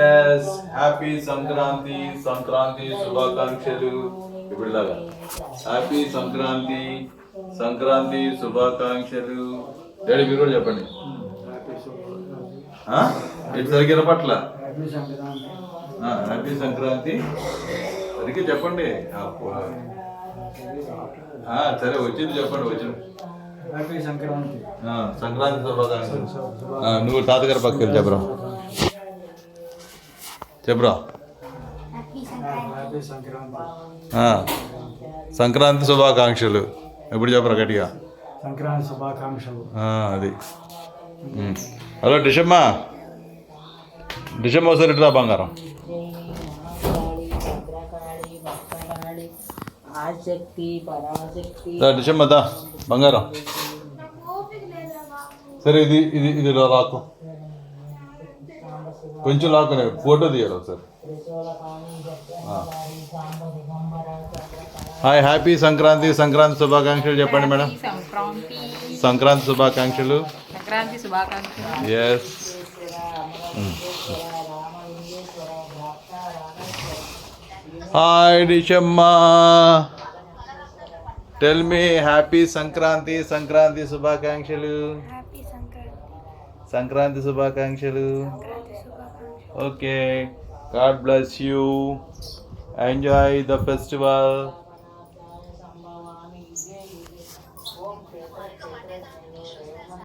yes happy Sankranti Sankranti శుభాకాంక్షలు ఇప్పుడు లాగా హ్యాపీ సంక్రాంతి సంక్రాంతి శుభాకాంక్షలు డాడీ మీరు కూడా చెప్పండి ఇటు సరిగ్గా పట్ల హ్యాపీ సంక్రాంతి సరిగ్గా చెప్పండి సరే వచ్చింది చెప్పండి వచ్చింది హ్యాపీ సంక్రాంతి సంక్రాంతి శుభాకాంక్షలు నువ్వు తాతగారి పక్కకి చెప్పరా చెప్పరా హ్యాపీ సంక్రాంతి సంక్రాంతి శుభాకాంక్షలు ఎప్పుడు చెప్పరా గట్టిగా సంక్రాంతి శుభాకాంక్షలు అది హలో డిషమ్మా డిషమ్మ ఒకసారి ఇట్లా బంగారం డిషమ్మ దా బంగారం సరే ఇది ఇది ఇది లాకు కొంచెం లాక్కునే ఫోటో తీయాలి ఒకసారి హాయ్ హ్యాపీ సంక్రాంతి సంక్రాంతి శుభాకాంక్షలు చెప్పండి మేడం సంక్రాంతి శుభాకాంక్షలు ఎస్ హాయ్ డిషమ్మా tell me happy Sankranti Sankranti శుభాకాంక్షలు సంక్రాంతి శుభాకాంక్షలు okay God bless you enjoy the festival